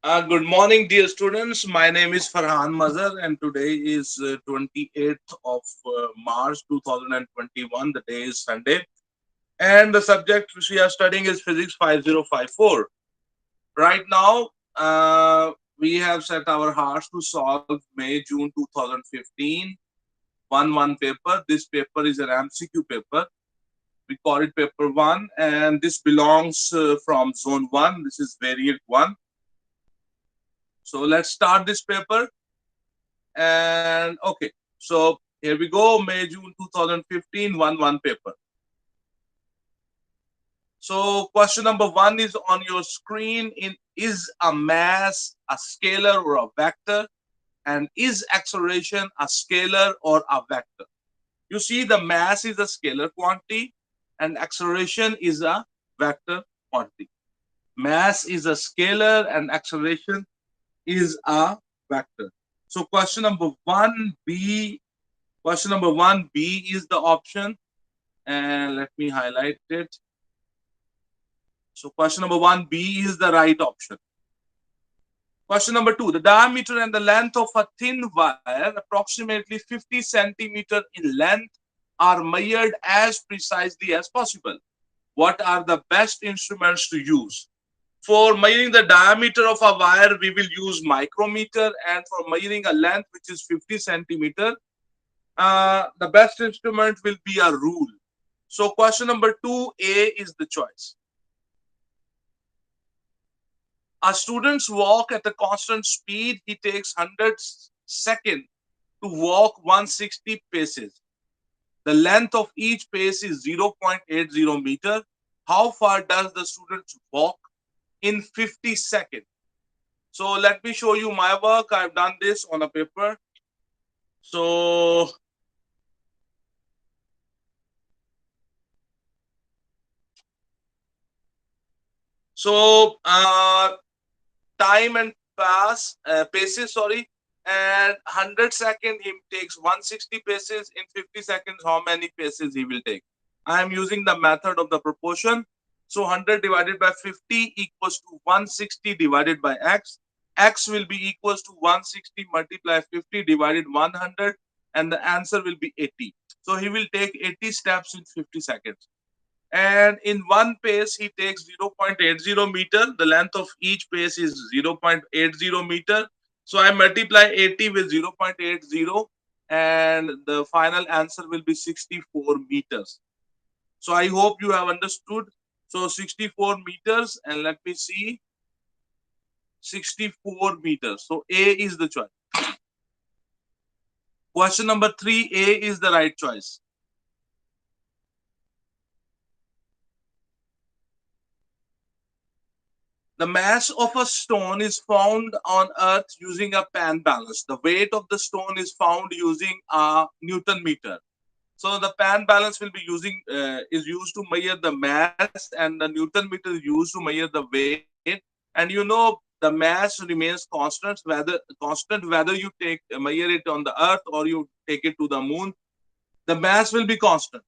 Good morning, dear students. My name is Ferhan Mazher, and today is 28th of March 2021. The day is Sunday, and the subject which we are studying is Physics 5054. Right now, we have set our hearts to solve May June 2015 1 paper. This paper is an MCQ paper. We call it paper 1, and this belongs from zone 1. This is variant 1. So let's start this paper. And okay, so here we go, May June 2015 1 paper. So question number 1 is on your screen. In is a mass a scalar or a vector, and is acceleration a scalar or a vector? You see, the mass is a scalar quantity and acceleration is a vector quantity. Mass is a scalar and acceleration is a vector. So question number 1B is the option, and let me highlight it. So question number 1B is the right option. Question number 2, the diameter and the length of a thin wire approximately 50 centimeter in length are measured as precisely as possible. What are the best instruments to use? For measuring the diameter of a wire, we will use micrometer, and for measuring a length which is 50 centimeter, the best instrument will be a rule. So question number 2A is the choice. A student's walk at a constant speed, he takes 100 seconds to walk 160 paces. The length of each pace is 0.80 meter. How far does the student walk in 50 seconds? So let me show you my work. I've done this on a paper. So time and paces, sorry, and 100 seconds he takes 160 paces. In 50 seconds, how many paces he will take? I am using the method of the proportion. So 100 divided by 50 equals to 160 divided by x. X will be equals to 160 multiply 50 divided 100, and the answer will be 80. So he will take 80 steps in 50 seconds. And in one pace he takes 0.80 meter. The length of each pace is 0.80 meter. So I multiply 80 with 0.80, and the final answer will be 64 meters. So I hope you have understood. So 64 meters, and let me see, 64 meters. So A is the choice. Question number 3A is the right choice. The mass of a stone is found on Earth using a pan balance. The weight of the stone is found using a Newton meter. So the pan balance will be is used to measure the mass, and the Newton meter is used to measure the weight. And you know the mass remains constant whether you measure it on the Earth or you take it to the moon. The mass will be constant.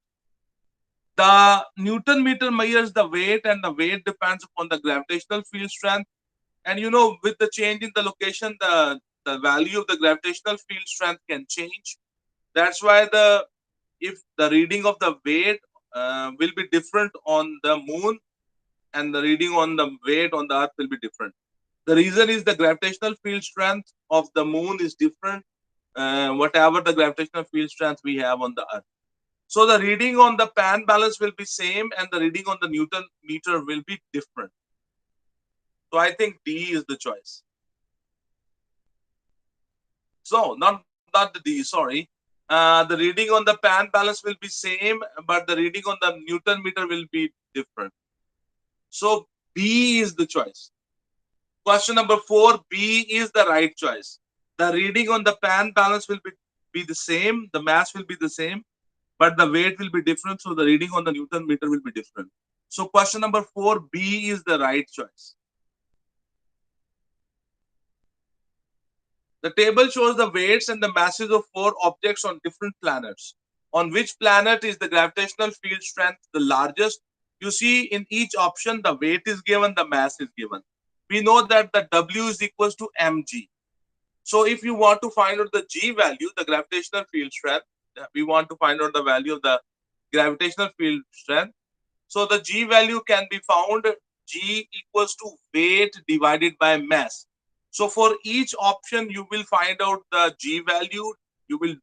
The Newton meter measures the weight, and the weight depends upon the gravitational field strength. And you know, with the change in the location, the value of the gravitational field strength can change. That's why if the reading of the weight will be different on the moon, and the reading on the weight on the Earth will be different. The reason is the gravitational field strength of the moon is different, whatever the gravitational field strength we have on the Earth. So the reading on the pan balance will be same, and the reading on the Newton meter will be different. So I think D is the choice. So not the D, sorry. The reading on the pan balance will be same, but the reading on the Newton meter will be different. So B is the choice. Question number 4, B is the right choice. The reading on the pan balance will be the same, the mass will be the same, but the weight will be different. So the reading on the Newton meter will be different. So question number 4, B is the right choice. The table shows the weights and the masses of 4 objects on different planets. On which planet is the gravitational field strength the largest? You see, in each option, the weight is given, the mass is given. we know that the W is equals to mg. So if you want to find out the G value, the gravitational field strength, we want to find out the value of the gravitational field strength. So the G value can be found G equals to weight divided by mass. So for each option, you will find out the G value. You will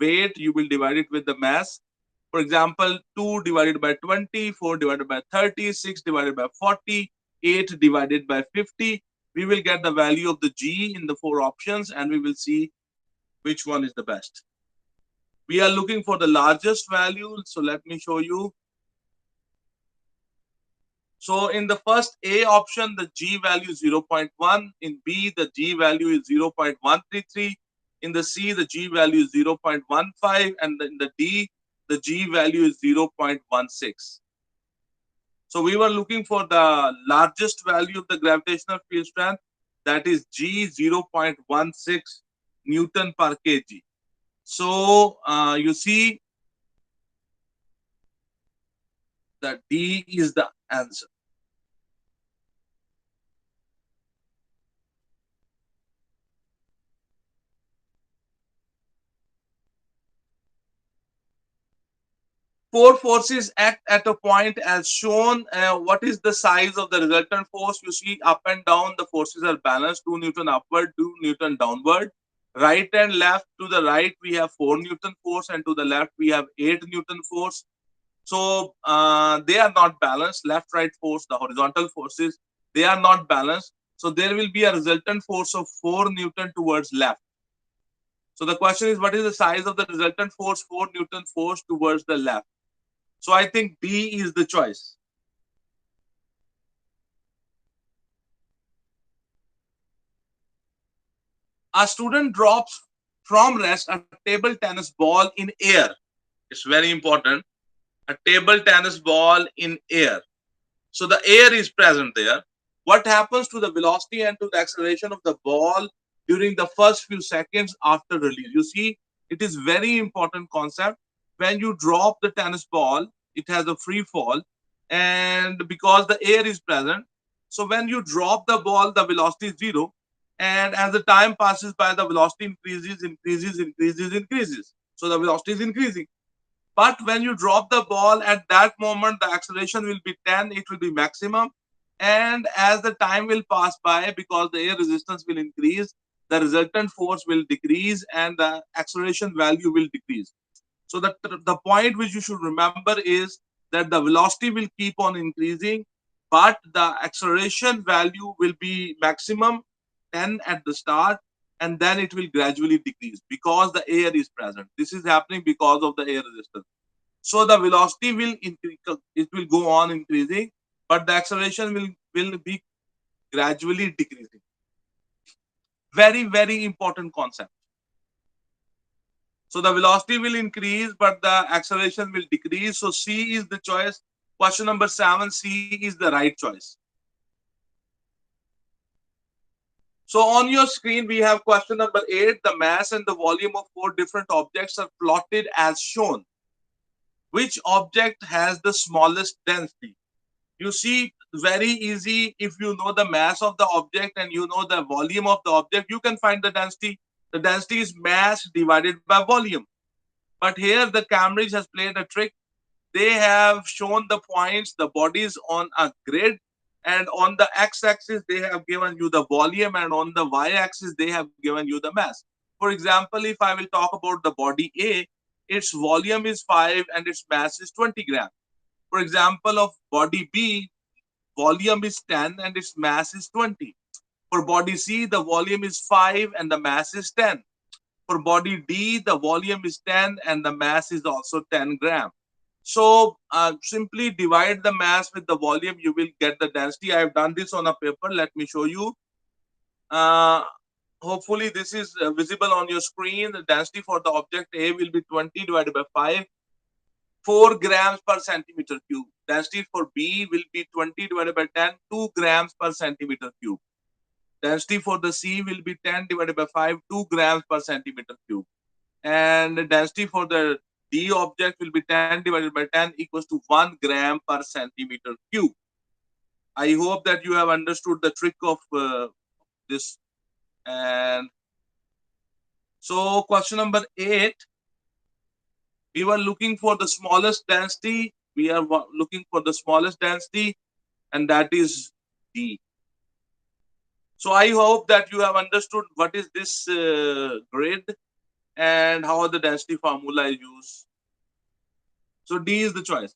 weight, you will divide it with the mass. For example, 2 divided by 20, 4 divided by 30, 6 divided by 40, 8 divided by 50. We will get the value of the G in the four options and we will see which one is the best. We are looking for the largest value. So let me show you. So in the first A option, the G value is 0.1. In B, the G value is 0.133. In the C, the G value is 0.15. And in the D, the G value is 0.16. So we were looking for the largest value of the gravitational field strength, that is G 0.16 Newton per kg. So you see that D is the answer. Four forces act at a point as shown. What is the size of the resultant force? You see up and down the forces are balanced, 2 Newton upward, 2 Newton downward. Right and left, to the right we have 4 Newton force and to the left we have 8 Newton force. So they are not balanced. Left, right force, the horizontal forces, they are not balanced. So there will be a resultant force of 4 Newton towards left. So the question is, what is the size of the resultant force, 4 Newton force towards the left? So I think B is the choice. A student drops from rest a table tennis ball in air. It's very important. A table tennis ball in air. So the air is present there. What happens to the velocity and to the acceleration of the ball during the first few seconds after release? You see, it is very important concept. When you drop the tennis ball, it has a free fall, and because the air is present, so when you drop the ball, the velocity is zero, and as the time passes by, the velocity increases. So the velocity is increasing. But when you drop the ball at that moment, the acceleration will be 10, it will be maximum. And as the time will pass by, because the air resistance will increase, the resultant force will decrease and the acceleration value will decrease. So the point which you should remember is that the velocity will keep on increasing, but the acceleration value will be maximum 10 at the start, and then it will gradually decrease because the air is present. This is happening because of the air resistance. So the velocity will increase, it will go on increasing, but the acceleration will be gradually decreasing. Very, very important concept. So the velocity will increase, but the acceleration will decrease. So C is the choice. Question number 7, C is the right choice. So on your screen, we have question number 8. The mass and the volume of 4 different objects are plotted as shown. Which object has the smallest density? You see, very easy. If you know the mass of the object and you know the volume of the object, you can find the density. The density is mass divided by volume. But here the Cambridge has played a trick. They have shown the points, the bodies on a grid, and on the x-axis they have given you the volume, and on the y-axis they have given you the mass. For example, if I will talk about the body A, its volume is 5 and its mass is 20 grams. For example, of body B, volume is 10 and its mass is 20. For body C, the volume is 5 and the mass is 10. For body D, the volume is 10 and the mass is also 10 grams. So simply divide the mass with the volume, you will get the density. I have done this on a paper. Let me show you. Uh, Hopefully this is visible on your screen. The density for the object A will be 20 divided by 5. 4 grams per centimeter cube. Density for B will be 20 divided by 10, 2 grams per centimeter cube. Density for the C will be 10 divided by 5, 2 grams per centimeter cube. And the density for the D object will be 10 divided by 10 equals to 1 gram per centimeter cube. I hope that you have understood the trick of this. And so, question number 8, we were looking for the smallest density. We are looking for the smallest density, and that is D. So, I hope that you have understood what is this grid and how the density formula is used. So, D is the choice.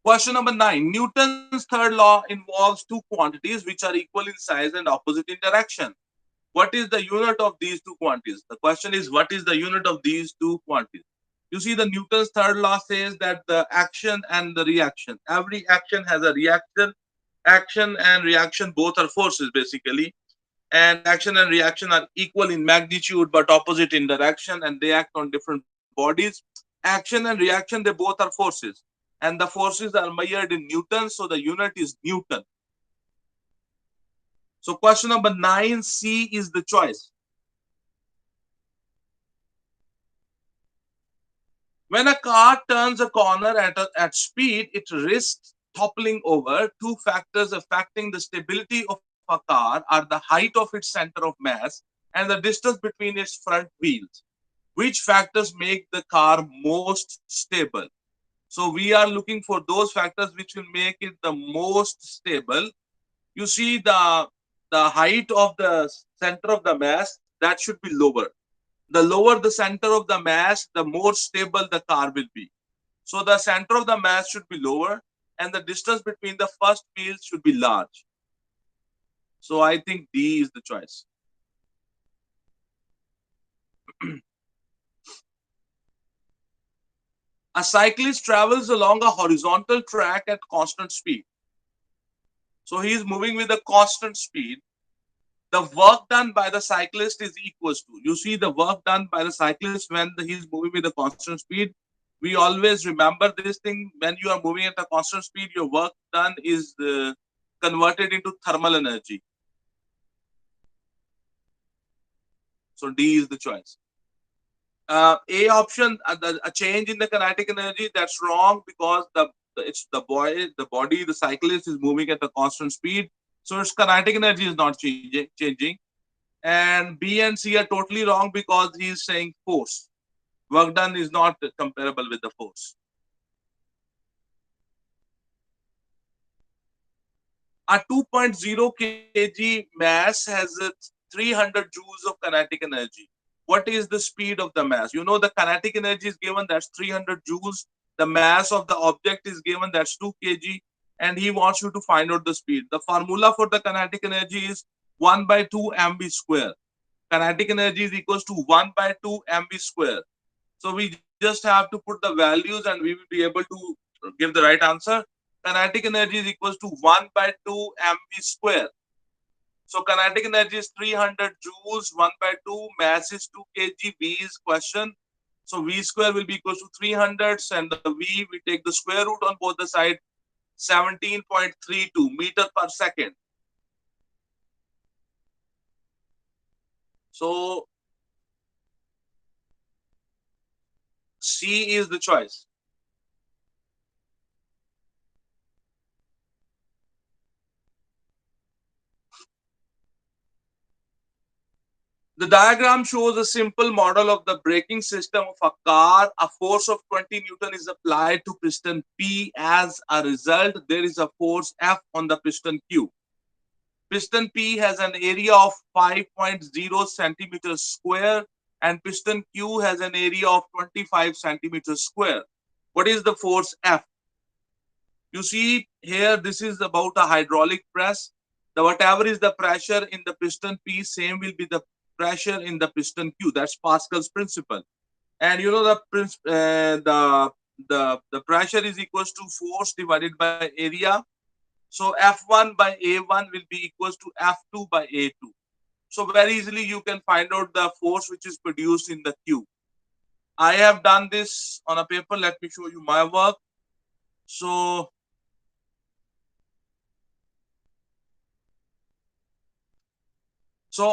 Question number 9. Newton's third law involves two quantities which are equal in size and opposite in direction. What is the unit of these two quantities? The question is, what is the unit of these two quantities? You see, the Newton's third law says that the action and the reaction, every action has a reaction. Action and reaction both are forces basically, and action and reaction are equal in magnitude but opposite in direction, and they act on different bodies. Action and reaction, they both are forces, and the forces are measured in Newton, so the unit is Newton. So question number 9, C is the choice. When a car turns a corner at speed, it risks toppling over. Two factors affecting the stability of a car are the height of its center of mass and the distance between its front wheels. Which factors make the car most stable? So we are looking for those factors which will make it the most stable. You see, the height of the center of the mass, that should be lower. The lower the center of the mass, the more stable the car will be. So the center of the mass should be lower, and the distance between the first wheels should be large. So I think D is the choice. A cyclist travels along a horizontal track at constant speed. So he is moving with a constant speed. The work done by the cyclist is equals to, you see, the work done by the cyclist when he's moving with a constant speed. We always remember this thing: when you are moving at a constant speed, your work done is converted into thermal energy. So D is the choice. A option, a change in the kinetic energy, that's wrong, because it's the body, the cyclist is moving at a constant speed, so its kinetic energy is not changing. And B and C are totally wrong because he is saying force. Work done is not comparable with the force. A 2.0 kg mass has 300 joules of kinetic energy. What is the speed of the mass? You know, the kinetic energy is given, that's 300 joules. The mass of the object is given, that's 2 kg. And he wants you to find out the speed. The formula for the kinetic energy is 1 by 2 mv square. Kinetic energy is equals to 1 by 2 mv square. So we just have to put the values and we will be able to give the right answer. Kinetic energy is equals to 1 by 2 mv square. So kinetic energy is 300 joules, 1 by 2, mass is 2 kg, V is question. So V square will be equals to 300, and the V, we take the square root on both the sides, 17.32 meter per second. So C is the choice. The diagram shows a simple model of the braking system of a car. A force of 20 Newton is applied to piston P. As a result, there is a force F on the piston Q. Piston P has an area of 5.0 centimeters square and piston Q has an area of 25 centimeters square. What is the force F? You see here, this is about a hydraulic press. The whatever is the pressure in the piston P, same will be the pressure in the piston Q. That's Pascal's principle. And you know the pressure is equals to force divided by area. So F1 by A1 will be equals to F2 by A2. So very easily you can find out the force which is produced in the Q. I have done this on a paper. Let me show you my work. So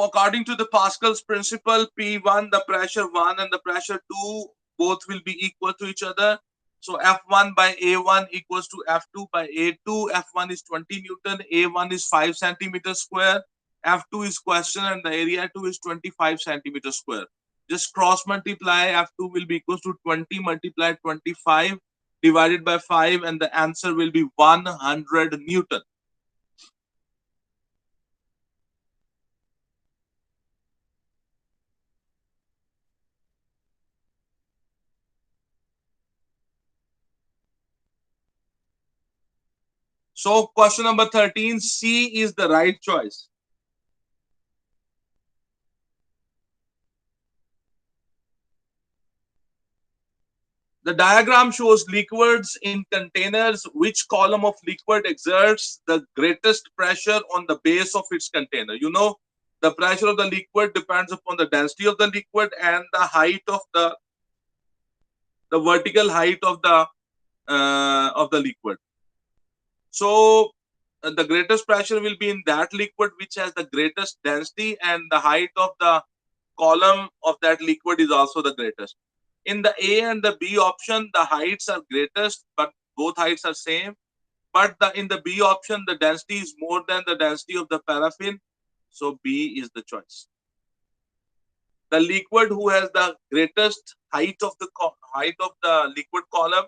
according to the Pascal's principle, P1, the pressure 1 and the pressure 2, both will be equal to each other. So F1 by A1 equals to F2 by A2. F1 is 20 Newton. A1 is 5 centimeters square. F2 is question and the area 2 is 25 centimeters square. Just cross multiply. F2 will be equals to 20 multiplied 25 divided by 5 and the answer will be 100 Newton. So question number 13, C is the right choice. The diagram shows liquids in containers. Which column of liquid exerts the greatest pressure on the base of its container? You know, the pressure of the liquid depends upon the density of the liquid and the height of the vertical height of the liquid. So the greatest pressure will be in that liquid which has the greatest density, and the height of the column of that liquid is also the greatest. In the A and the B option, the heights are greatest, but both heights are same. But in the B option, the density is more than the density of the paraffin. So B is the choice. The liquid who has the greatest height of the liquid column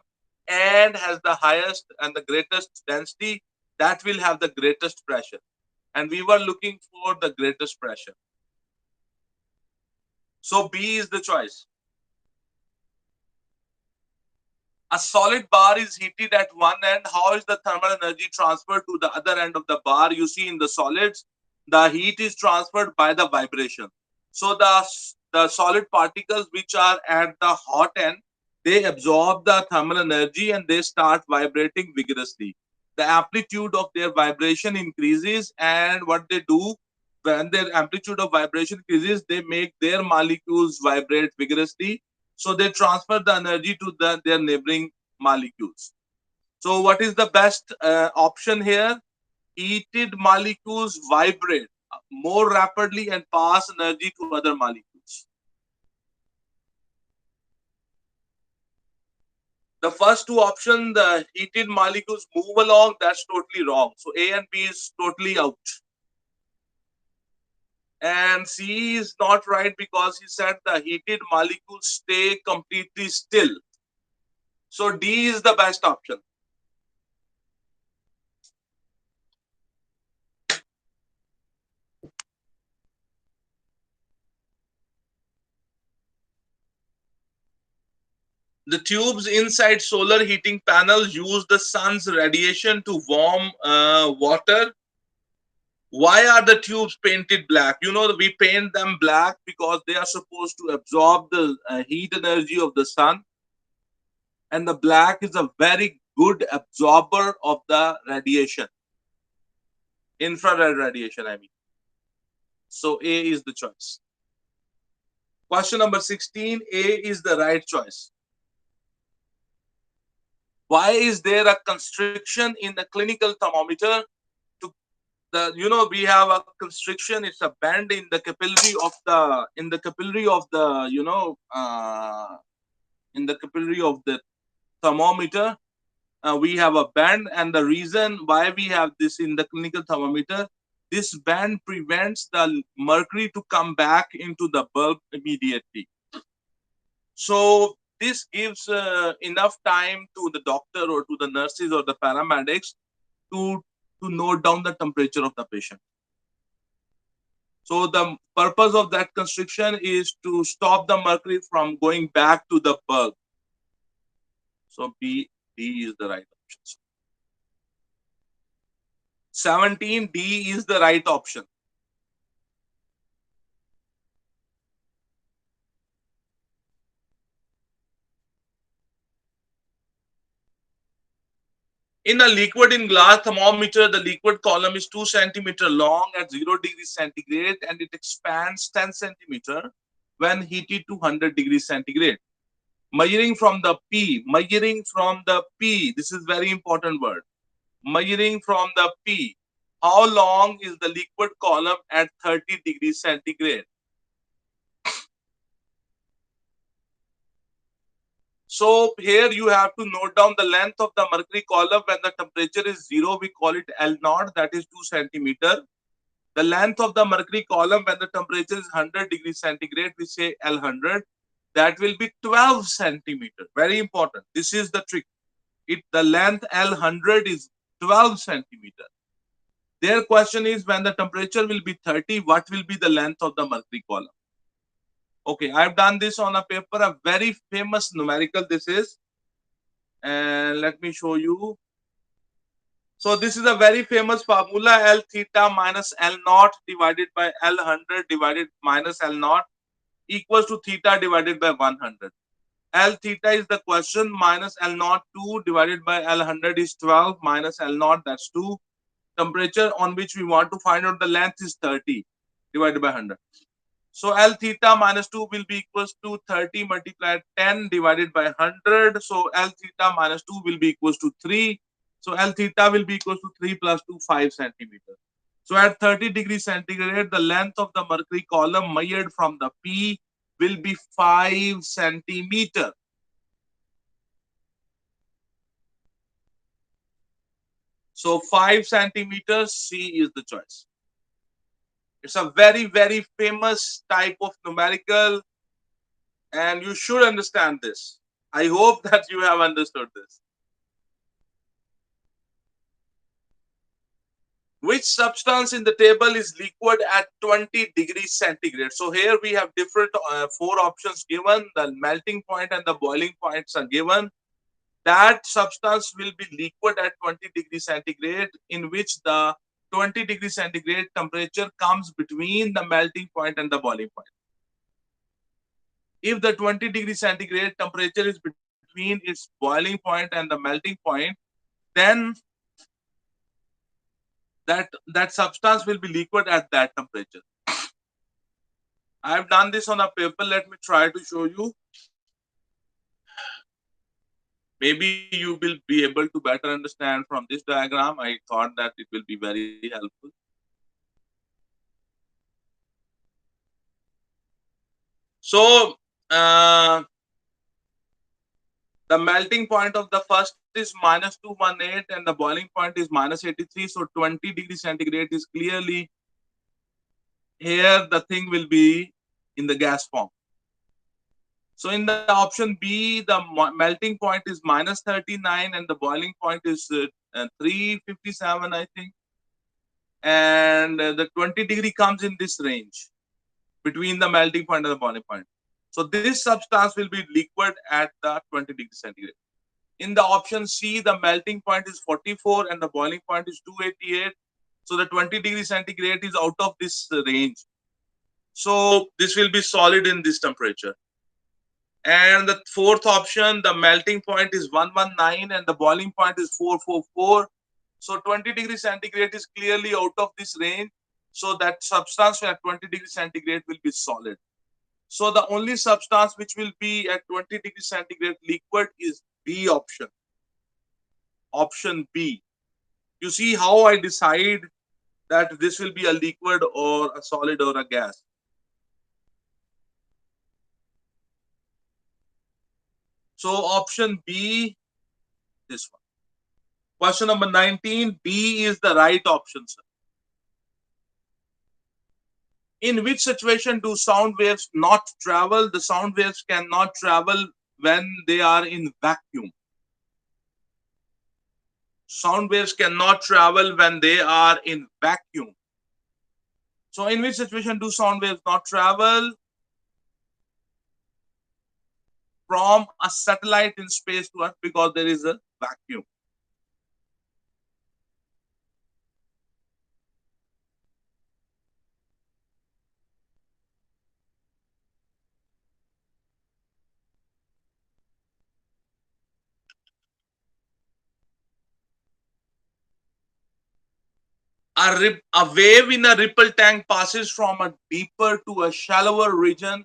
and has the highest and the greatest density, that will have the greatest pressure. And we were looking for the greatest pressure. So B is the choice. A solid bar is heated at one end. How is the thermal energy transferred to the other end of the bar? You see in the solids, the heat is transferred by the vibration. So the solid particles which are at the hot end, they absorb the thermal energy and they start vibrating vigorously. The amplitude of their vibration increases, and what they do when their amplitude of vibration increases, they make their molecules vibrate vigorously. So they transfer the energy to their neighboring molecules. So what is the best option here? Heated molecules vibrate more rapidly and pass energy to other molecules. The first two options, the heated molecules move along, that's totally wrong. So A and B is totally out. And C is not right because he said the heated molecules stay completely still. So D is the best option. The tubes inside solar heating panels use the sun's radiation to warm water. Why are the tubes painted black? You know, we paint them black because they are supposed to absorb the heat energy of the sun. And the black is a very good absorber of the radiation, infrared radiation, I mean. So A is the choice. Question number 16, A is the right choice. Why is there a constriction in the clinical thermometer? We have a constriction, it's a bend in the capillary of the thermometer. We have a bend, and the reason why we have this in the clinical thermometer, this bend prevents the mercury to come back into the bulb immediately. So this gives enough time to the doctor or to the nurses or the paramedics to note down the temperature of the patient. So the purpose of that constriction is to stop the mercury from going back to the bulb. So D is the right option. 17, D is the right option. In a liquid in glass thermometer, the liquid column is 2 centimeter long at 0 degrees centigrade, and it expands 10 centimeter when heated to 100 degrees centigrade. Measuring from the P, this is very important word. Measuring from the P, how long is the liquid column at 30 degrees centigrade? So here you have to note down the length of the mercury column when the temperature is 0. We call it L naught, that is 2 centimeter. The length of the mercury column when the temperature is 100 degrees centigrade, we say L100. That will be 12 centimeter. Very important. This is the trick. The length L100 is 12 centimeter. Their question is, when the temperature will be 30, what will be the length of the mercury column? Okay, I've done this on a paper, a very famous numerical this is. And let me show you. So this is a very famous formula, L theta minus L naught divided by L100 divided minus L naught equals to theta divided by 100. L theta is the question, minus L naught 2 divided by L100 is 12 minus L naught, that's 2. Temperature on which we want to find out the length is 30 divided by 100. So L theta minus 2 will be equals to 30 multiplied 10 divided by 100. So L theta minus 2 will be equals to 3. So L theta will be equals to 3 plus 2, 5 centimeters. So at 30 degrees centigrade, the length of the mercury column measured from the P will be 5 centimeter. So 5 centimeters, C is the choice. It's a very, very famous type of numerical, and you should understand this. I hope that you have understood this. Which substance in the table is liquid at 20 degrees centigrade? So here we have different 4 options given. The melting point and the boiling points are given. That substance will be liquid at 20 degrees centigrade, in which the 20 degrees centigrade temperature comes between the melting point and the boiling point. If the 20 degrees centigrade temperature is between its boiling point and the melting point, then that substance will be liquid at that temperature. I have done this on a paper. Let me try to show you. Maybe you will be able to better understand from this diagram. I thought that it will be very helpful. So, the melting point of the first is minus 218 and the boiling point is minus 83. So 20 degrees centigrade is clearly here. The thing will be in the gas form. So in the option B, the melting point is minus 39 and the boiling point is 357, I think. And the 20 degree comes in this range between the melting point and the boiling point. So this substance will be liquid at the 20 degree centigrade. In the option C, the melting point is 44 and the boiling point is 288. So the 20 degree centigrade is out of this range. So this will be solid in this temperature. And the fourth option, the melting point is 119 and the boiling point is 444. So 20 degrees centigrade is clearly out of this range. So that substance at 20 degrees centigrade will be solid. So the only substance which will be at 20 degrees centigrade liquid is B option. Option B. You see how I decide that this will be a liquid or a solid or a gas. So option B, this one. Question number 19, B is the right option, sir. In which situation do sound waves not travel? The sound waves cannot travel when they are in vacuum. Sound waves cannot travel when they are in vacuum. So in which situation do sound waves not travel? From a satellite in space to Earth, because there is a vacuum. A wave in a ripple tank passes from a deeper to a shallower region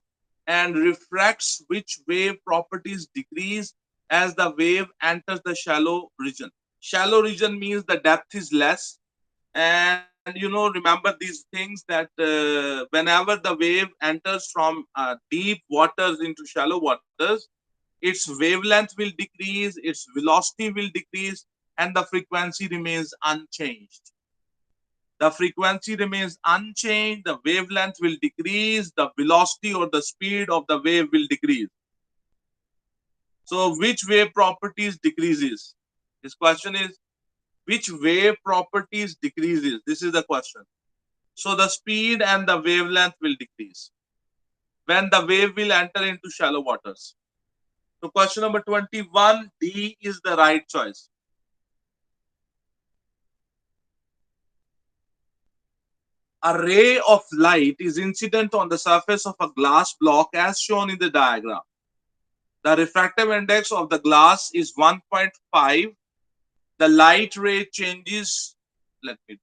and refracts, which wave properties decrease as the wave enters the shallow region. Shallow region means the depth is less. And remember these things, that whenever the wave enters from deep waters into shallow waters, its wavelength will decrease, its velocity will decrease, and the frequency remains unchanged. The frequency remains unchanged, the wavelength will decrease, the velocity or the speed of the wave will decrease. So which wave properties decreases? His question is, which wave properties decreases? This is the question. So the speed and the wavelength will decrease when the wave will enter into shallow waters. So question number 21, D is the right choice. A ray of light is incident on the surface of a glass block as shown in the diagram. The refractive index of the glass is 1.5. The light ray changes. Let me.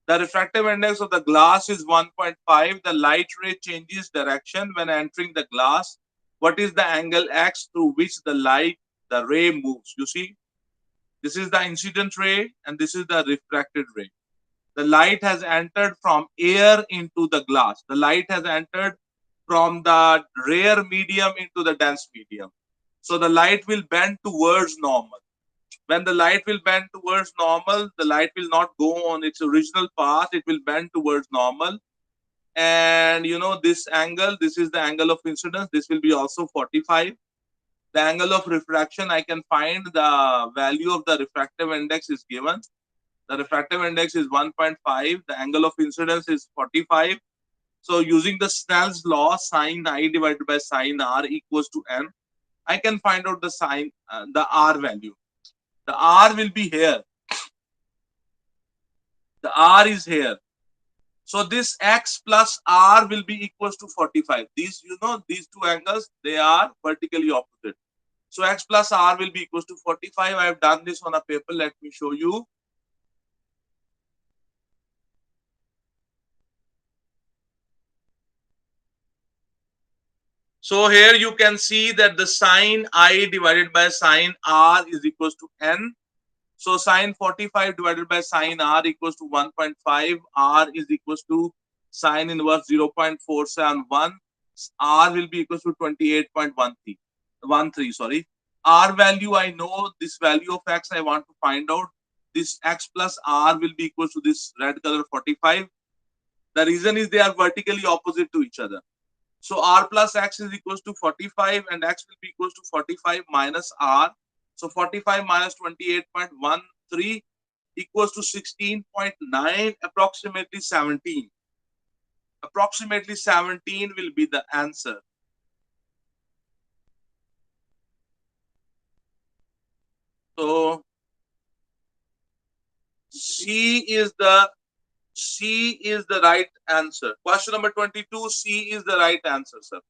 The refractive index of the glass is 1.5. The light ray changes direction when entering the glass. What is the angle x through which the ray moves? You see, this is the incident ray and this is the refracted ray. The light has entered from air into the glass. The light has entered from the rare medium into the dense medium. So the light will bend towards normal. When the light will bend towards normal, the light will not go on its original path. It will bend towards normal. And you know, this angle, this is the angle of incidence. This will be also 45. The angle of refraction, I can find the value of the refractive index is given. The refractive index is 1.5. The angle of incidence is 45. So using the Snell's law, sine I divided by sine R equals to n, I can find out the R value. The R will be here. The R is here. So this x plus R will be equals to 45. These, you know, these two angles, they are vertically opposite. So x plus R will be equals to 45. I have done this on a paper. Let me show you. So here you can see that the sine I divided by sine R is equals to n. So sine 45 divided by sine R equals to 1.5. R is equals to sine inverse 0.471. R will be equals to 28.13. Sorry. R value, I know this value of x I want to find out. This x plus R will be equals to this red color 45. The reason is they are vertically opposite to each other. So R plus x is equals to 45 and x will be equals to 45 minus R. So 45 minus 28.13 equals to 16.9, approximately 17. Approximately 17 will be the answer. So C is the right answer. Question number 22, C is the right answer, sir.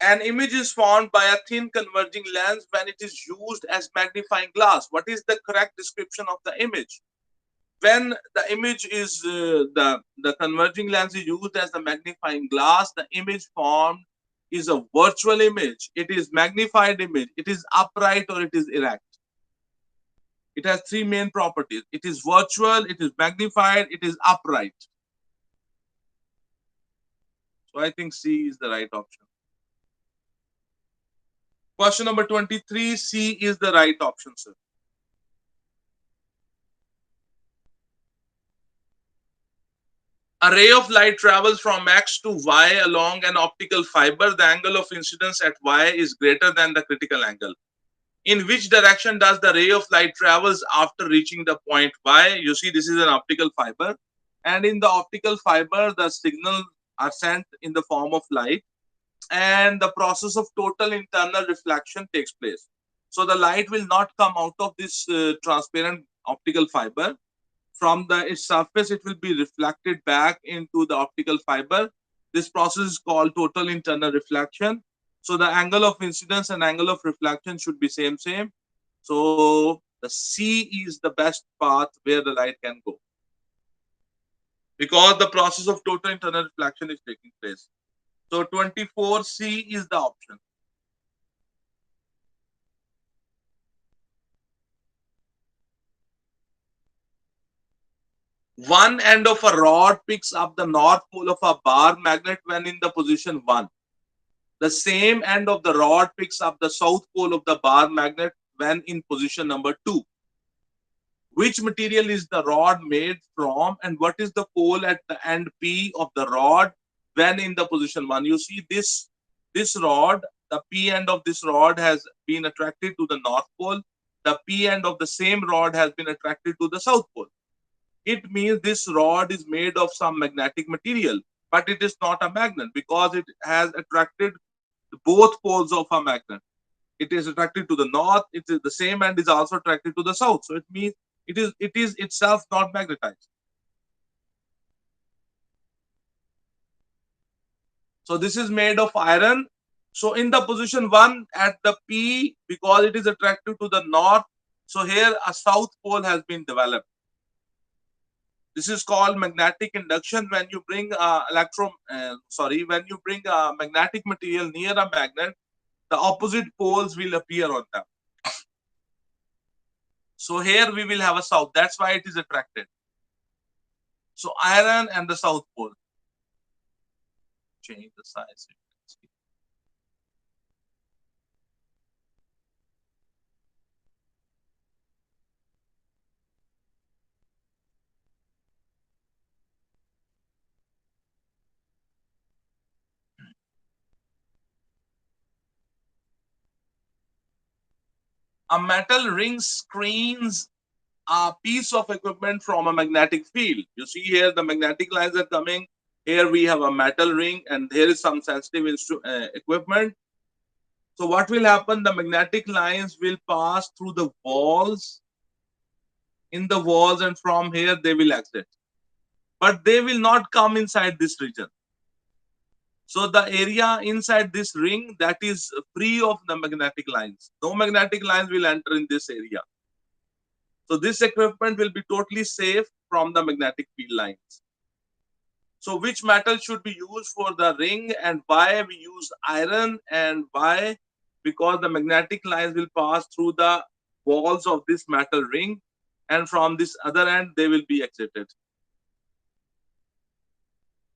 An image is formed by a thin converging lens when it is used as magnifying glass. What is the correct description of the image? When the image is the converging lens is used as the magnifying glass, the image formed is a virtual image. It is magnified image. It is upright or it is erect. It has three main properties. It is virtual, it is magnified, it is upright. So I think C is the right option. Question number 23, C is the right option, sir. A ray of light travels from X to Y along an optical fiber. The angle of incidence at Y is greater than the critical angle. In which direction does the ray of light travels after reaching the point Y? You see, this is an optical fiber. And in the optical fiber, the signals are sent in the form of light. And the process of total internal reflection takes place. So the light will not come out of this transparent optical fiber. From its surface, it will be reflected back into the optical fiber. This process is called total internal reflection. So the angle of incidence and angle of reflection should be same. So the C is the best path where the light can go, because the process of total internal reflection is taking place. So 24C is the option. One end of a rod picks up the north pole of a bar magnet when in the position 1. The same end of the rod picks up the south pole of the bar magnet when in position number 2. Which material is the rod made from, and what is the pole at the end P of the rod when in the position 1? You see this rod, the P end of this rod has been attracted to the north pole. The P end of the same rod has been attracted to the south pole. It means this rod is made of some magnetic material, but it is not a magnet because it has attracted both poles of a magnet. It is attracted to the north. It is the same end is also attracted to the south. So it means it is itself not magnetized. So this is made of iron. So in the position 1 at the P, because it is attracted to the north, so here a south pole has been developed. This is called magnetic induction. When you bring when you bring a magnetic material near a magnet, the opposite poles will appear on them. So here we will have a south. That's why it is attracted. So iron and the south pole. Change the size. A metal ring screens a piece of equipment from a magnetic field. You see here the magnetic lines are coming. Here we have a metal ring and here is some sensitive equipment. So what will happen? The magnetic lines will pass through the walls, in the walls, and from here they will exit. But they will not come inside this region. So the area inside this ring, that is free of the magnetic lines. No magnetic lines will enter in this area. So this equipment will be totally safe from the magnetic field lines. So which metal should be used for the ring and why we use iron and why? Because the magnetic lines will pass through the walls of this metal ring and from this other end they will be exited.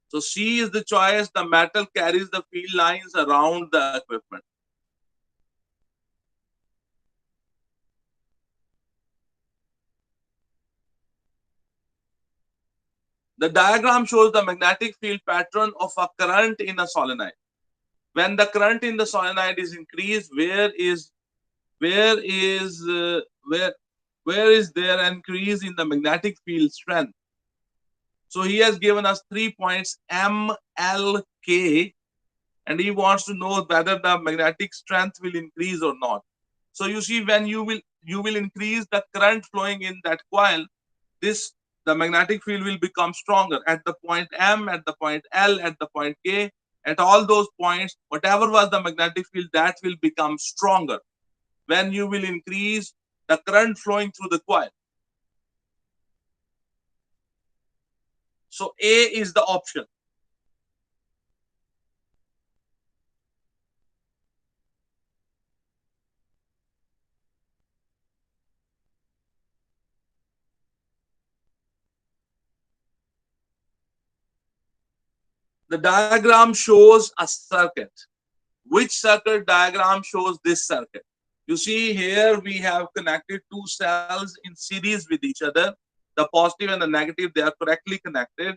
So C is the choice. The metal carries the field lines around the equipment. The diagram shows the magnetic field pattern of a current in a solenoid. When the current in the solenoid is increased, where is there an increase in the magnetic field strength? So he has given us 3 points M, L, K, and he wants to know whether the magnetic strength will increase or not. So you see, when you will increase the current flowing in that coil, the magnetic field will become stronger at the point M, at the point L, at the point K. At all those points, whatever was the magnetic field, that will become stronger when you will increase the current flowing through the coil. So A is the option. The diagram shows a circuit. Which circuit diagram shows this circuit? You see here we have connected two cells in series with each other. The positive and the negative, they are correctly connected.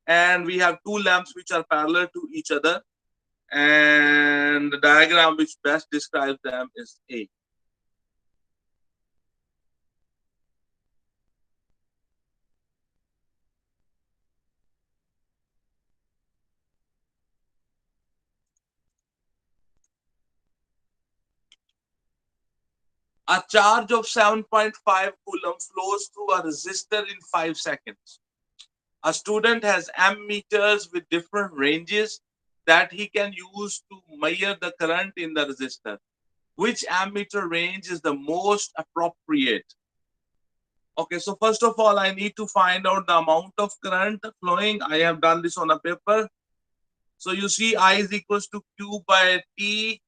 And we have two lamps which are parallel to each other. And the diagram which best describes them is A. A charge of 7.5 coulomb flows through a resistor in 5 seconds. A student has ammeters with different ranges that he can use to measure the current in the resistor. Which ammeter range is the most appropriate? Okay, so first of all, I need to find out the amount of current flowing. I have done this on a paper. So you see I is equals to Q by T.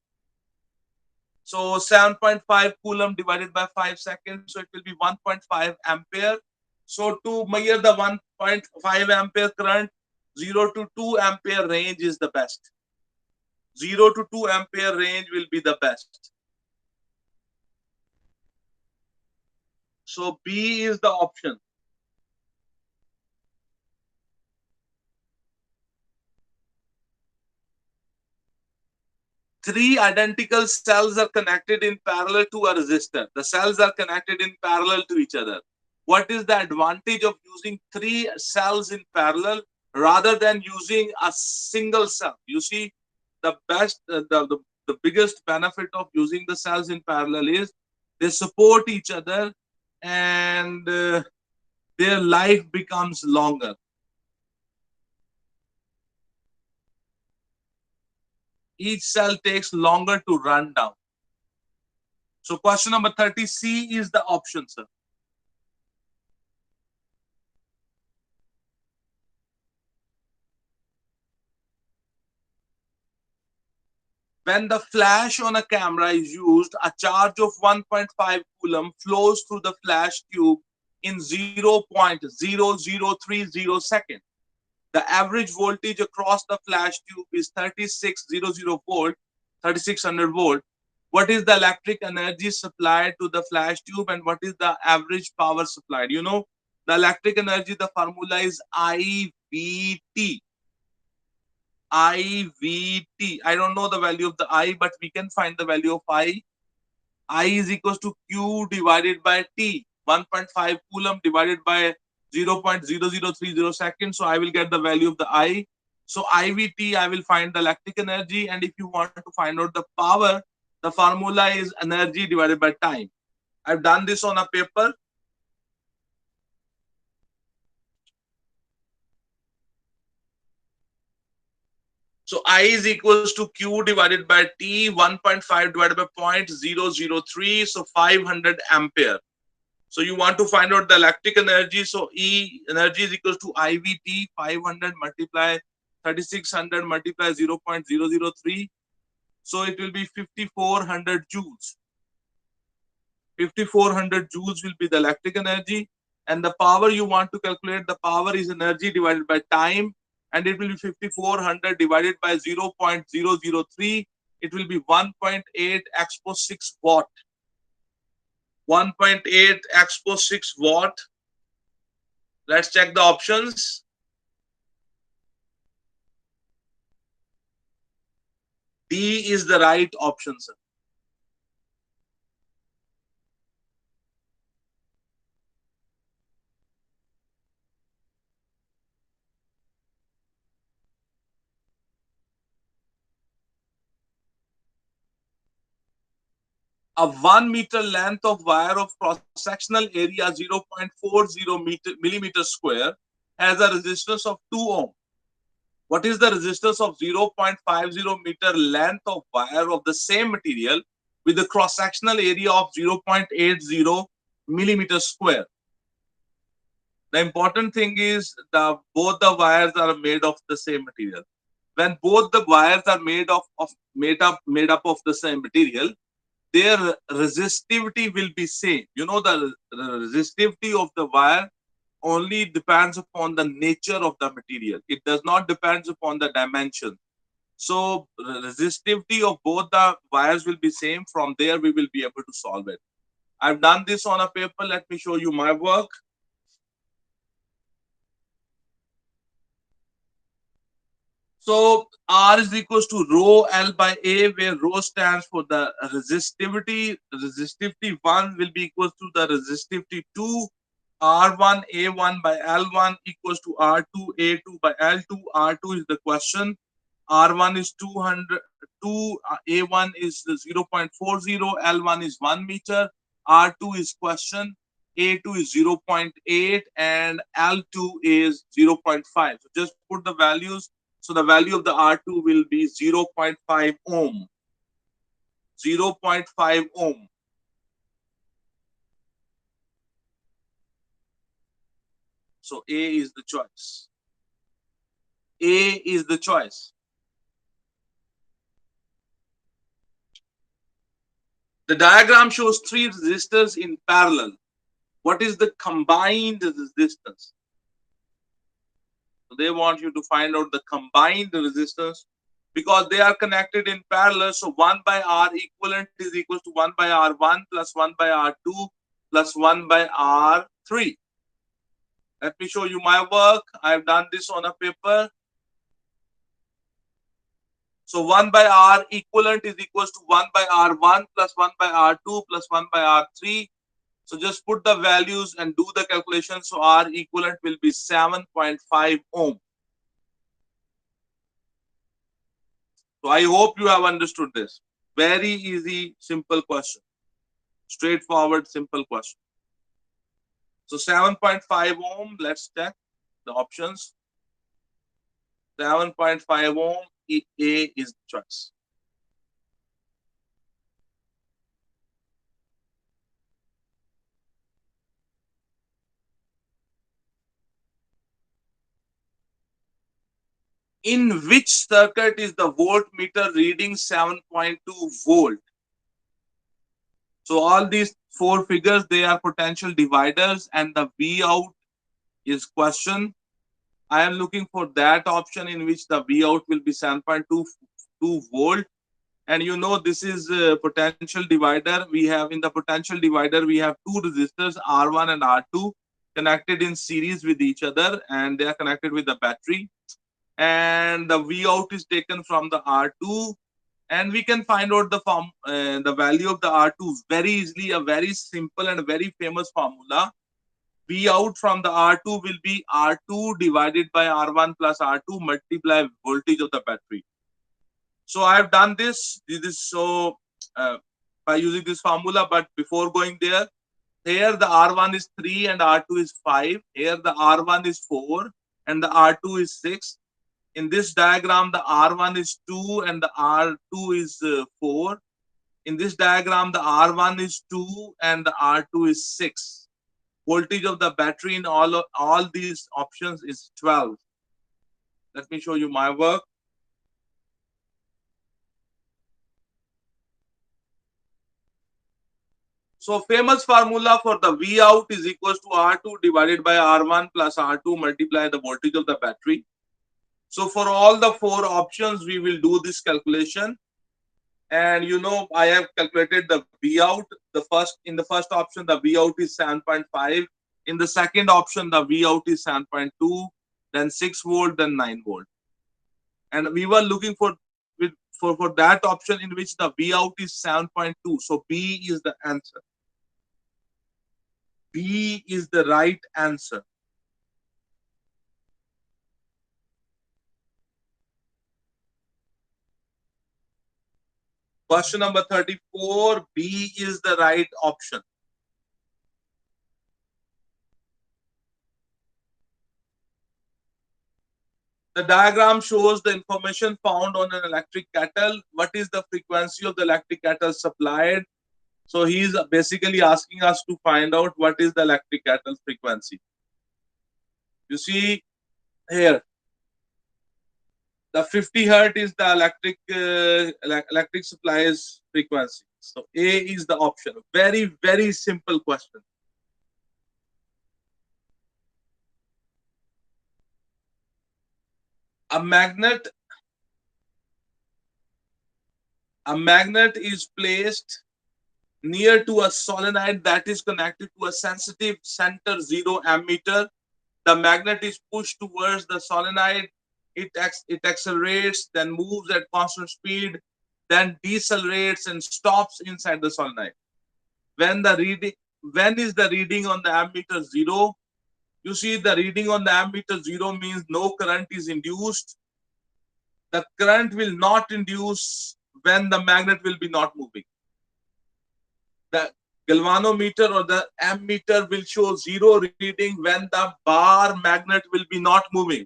So 7.5 coulomb divided by 5 seconds. So it will be 1.5 ampere. So to measure the 1.5 ampere current, 0 to 2 ampere range is the best. 0 to 2 ampere range will be the best. So B is the option. Three identical cells are connected in parallel to a resistor. The cells are connected in parallel to each other. What is the advantage of using three cells in parallel rather than using a single cell? You see, the best, the biggest benefit of using the cells in parallel is they support each other, and their life becomes longer. Each cell takes longer to run down. So question number 30, C is the option, sir. When the flash on a camera is used, a charge of 1.5 coulomb flows through the flash tube in 0.0030 seconds. The average voltage across the flash tube is 3600 volt, 3600 volt. What is the electric energy supplied to the flash tube, and what is the average power supplied? You know, the electric energy, the formula is IVT. IVT. I don't know the value of the I, but we can find the value of I. I is equals to Q divided by T. 1.5 coulomb divided by 0.0030 seconds. So I will get the value of the I. So IVT, I will find the electric energy. And if you want to find out the power, the formula is energy divided by time. I've done this on a paper. So I is equals to Q divided by T, 1.5 divided by 0.003, so 500 ampere. So you want to find out the electric energy. So E energy is equals to IVT, 500 multiply 3600 multiply 0.003. So it will be 5400 joules. 5400 joules will be the electric energy. And the power you want to calculate, the power is energy divided by time. And it will be 5400 divided by 0.003. It will be 1.8 expo 6 watt. 1.8 expo 6 watt. Let's check the options. D is the right option, sir. A 1 meter length of wire of cross-sectional area 0.40 millimeter square has a resistance of 2 ohm. What is the resistance of 0.50 meter length of wire of the same material with a cross-sectional area of 0.80 millimeter square? The important thing is both the wires are made of the same material. When both the wires are made up of the same material, their resistivity will be same. You know, the resistivity of the wire only depends upon the nature of the material. It does not depend upon the dimension. So resistivity of both the wires will be same. From there, we will be able to solve it. I've done this on a paper. Let me show you my work. So R is equals to rho L by A, where rho stands for the resistivity. Resistivity 1 will be equals to the resistivity 2. R1 A1 by L1 equals to R2 A2 by L2. R2 is the question. R1 is 200, 2, A1 is 0.40, L1 is 1 meter, R2 is question, A2 is 0.8, and L2 is 0.5. So just put the values. So the value of the R2 will be 0.5 ohm. 0.5 ohm. So A is the choice. A is the choice. The diagram shows three resistors in parallel. What is the combined resistance? So they want you to find out the combined resistance. because they are connected in parallel. So 1 by R equivalent is equals to 1 by R1 plus 1 by R2 plus 1 by R3. Let me show you my work. I have done this on a paper. So 1 by R equivalent is equals to 1 by R1 plus 1 by R2 plus 1 by R3. So just put the values and do the calculation. So R equivalent will be 7.5 ohm. So I hope you have understood this. Very easy, simple question. Straightforward, simple question. So 7.5 ohm, let's check the options. 7.5 ohm, A is the choice. In which circuit is the voltmeter reading 7.2 volt? So all these four figures, they are potential dividers, and the V out is question. I am looking for that option in which the V out will be 7.22 volt. And you know, this is a potential divider. We have in the potential divider, we have two resistors, R1 and R2, connected in series with each other, and they are connected with the battery. And the V out is taken from the R2, and we can find out the value of the R2 very easily. A very simple and very famous formula. V out from the R2 will be R2 divided by R1 plus R2 multiply voltage of the battery. So I have done this. This is so by using this formula. But before going there, here the R1 is 3 and R2 is 5. Here the R1 is 4 and the R2 is 6. In this diagram, the R1 is 2 and the R2 is 4. In this diagram, the R1 is 2 and the R2 is 6. Voltage of the battery in all these options is 12. Let me show you my work. So famous formula for the V out is equals to R2 divided by R1 plus R2 multiply the voltage of the battery. So for all the four options, we will do this calculation. And you know, I have calculated the V out. In the first option, the V out is 7.5. In the second option, the V out is 7.2, then 6 volt, then 9 volt. And we were looking for that option in which the V out is 7.2. So B is the answer. B is the right answer. Question number 34, B is the right option. The diagram shows the information found on an electric kettle. What is the frequency of the electric kettle supplied? So he is basically asking us to find out what is the electric kettle frequency. You see here, the 50 hertz is the electric supply's frequency. So A is the option. Very, very simple question. A magnet is placed near to a solenoid that is connected to a sensitive center zero ammeter. The magnet is pushed towards the solenoid. It accelerates, then moves at constant speed, then decelerates and stops inside the solenoid. When is the reading on the ammeter zero? You see, the reading on the ammeter zero means no current is induced. The current will not induce when the magnet will be not moving. The galvanometer or the ammeter will show zero reading when the bar magnet will be not moving.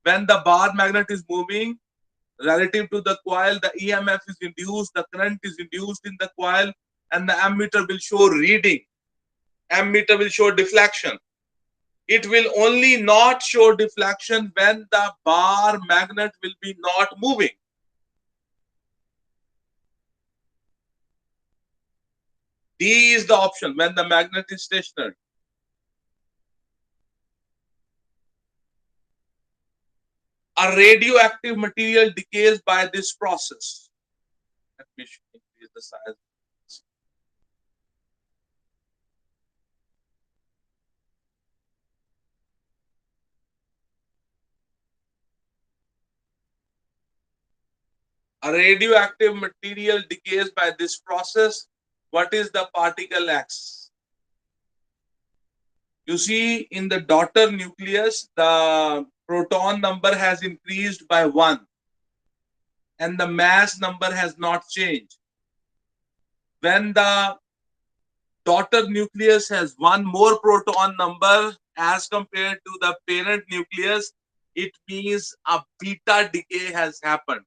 When the bar magnet is moving relative to the coil, the EMF is induced, the current is induced in the coil, and the ammeter will show reading. Ammeter will show deflection. It will only not show deflection when the bar magnet will be not moving. D is the option, when the magnet is stationary. A radioactive material decays by this process. Let me increase the size. A radioactive material decays by this process. What is the particle X? You see, in the daughter nucleus, the proton number has increased by 1 and the mass number has not changed. When the daughter nucleus has one more proton number as compared to the parent nucleus, it means a beta decay has happened.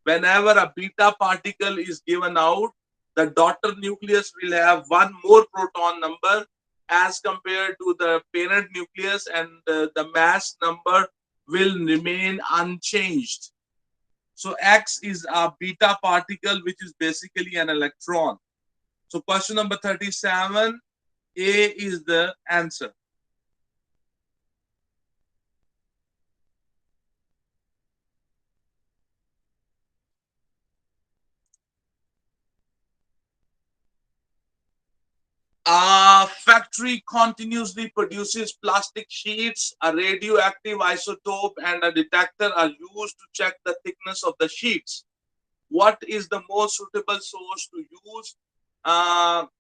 Whenever a beta particle is given out, the daughter nucleus will have one more proton number as compared to the parent nucleus, and the mass number will remain unchanged. So X is a beta particle, which is basically an electron. So question number 37, A is the answer. A factory continuously produces plastic sheets. A radioactive isotope and a detector are used to check the thickness of the sheets. What is the most suitable source to use?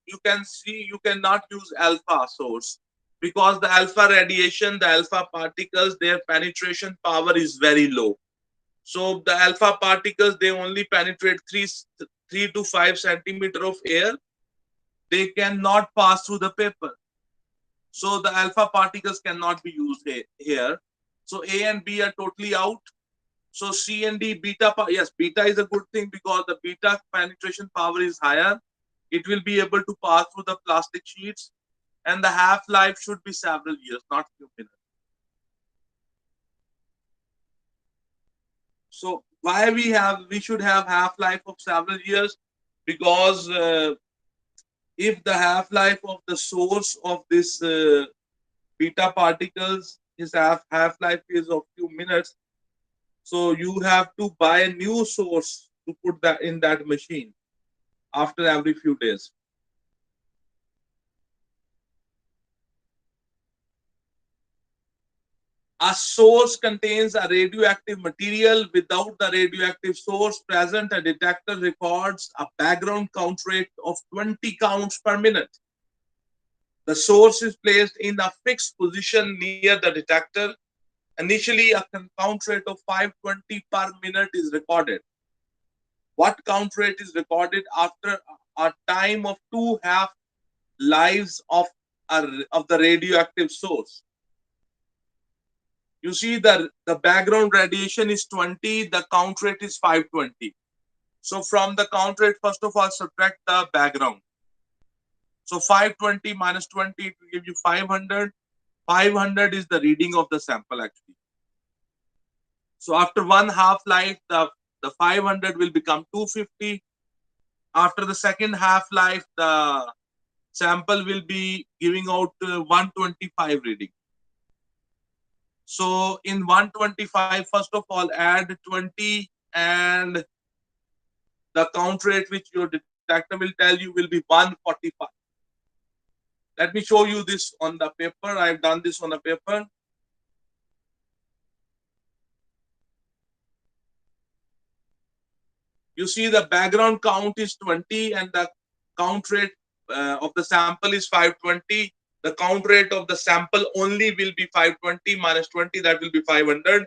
You can see you cannot use alpha source because the alpha radiation, the alpha particles, their penetration power is very low. So the alpha particles, they only penetrate 3 to 5 centimeter of air. They cannot pass through the paper. So the alpha particles cannot be used here. So A and B are totally out. So C and D, beta, yes, beta is a good thing because the beta penetration power is higher. It will be able to pass through the plastic sheets, and the half-life should be several years, not few minutes. So why we should have half-life of several years? Because if the half-life of the source of this beta particles is half-life is of few minutes, so you have to buy a new source to put that in that machine after every few days. A source contains a radioactive material. Without the radioactive source present, a detector records a background count rate of 20 counts per minute. The source is placed in a fixed position near the detector. Initially, a count rate of 520 per minute is recorded. What count rate is recorded after a time of 2 half lives of the radioactive source? You see the background radiation is 20, the count rate is 520. So from the count rate, first of all, subtract the background. So 520 minus 20, it will give you 500. 500 is the reading of the sample actually. So after 1/2 life, the 500 will become 250. After the second half life, the sample will be giving out 125 reading. So in 125, first of all, add 20 and the count rate which your detector will tell you will be 145. Let me show you this on the paper. I've done this on a paper. You see the background count is 20 and the count rate of the sample is 520. The count rate of the sample only will be 520 minus 20, that will be 500.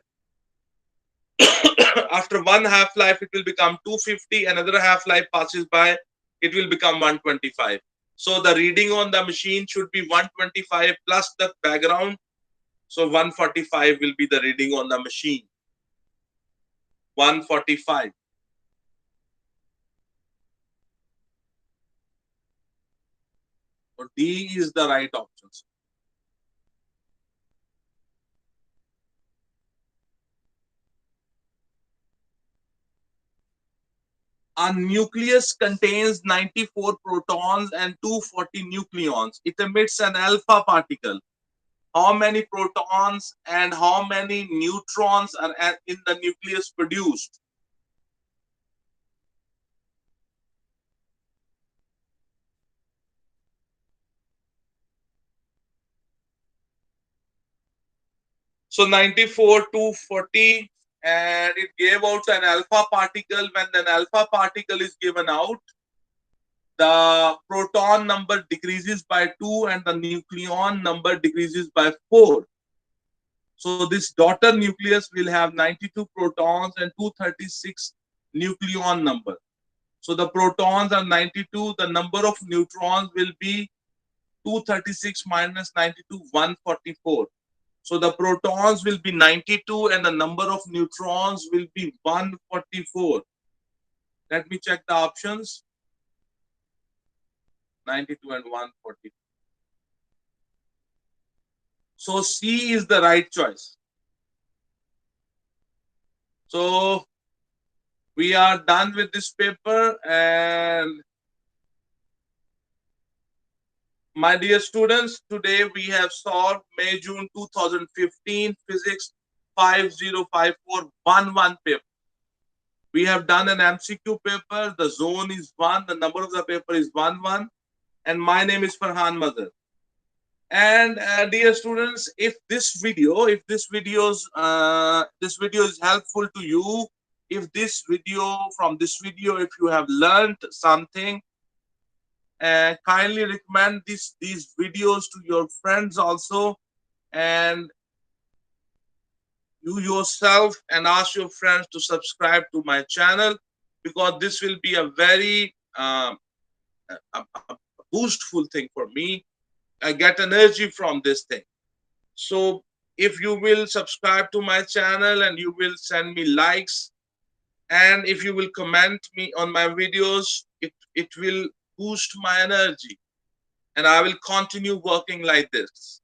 After 1/2 life, it will become 250. Another half life passes by, it will become 125. So the reading on the machine should be 125 plus the background. So 145 will be the reading on the machine. 145. So D is the right option. A nucleus contains 94 protons and 240 nucleons. It emits an alpha particle. how many protons and how many neutrons are in the nucleus produced. So 94 to 40, and it gave out an alpha particle. When an alpha particle is given out, the proton number decreases by 2 and the nucleon number decreases by 4. So this daughter nucleus will have 92 protons and 236 nucleon number. So the protons are 92, the number of neutrons will be 236 minus 92, 144. So the protons will be 92 and the number of neutrons will be 144. Let me check the options. 92 and 140. So C is the right choice. So we are done with this paper, and my dear students, today we have solved May-June 2015 Physics 505411 paper. We have done an MCQ paper. The zone is 1. The number of the paper is 1-1. And my name is Ferhan Mazher. And dear students, if this video is helpful to you, if you have learned something, kindly recommend these videos to your friends also, and you yourself, and ask your friends to subscribe to my channel, because this will be a very a boostful thing for me. I get energy from this thing. So if you will subscribe to my channel and you will send me likes, and if you will comment me on my videos, it will boost my energy, and I will continue working like this.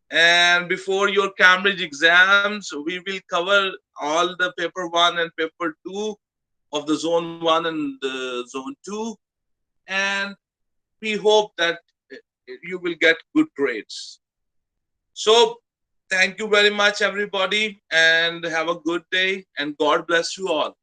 And before your Cambridge exams, we will cover all the paper 1 and paper 2 of the zone 1 and the zone 2, and we hope that you will get good grades. So thank you very much, everybody, and have a good day, and God bless you all.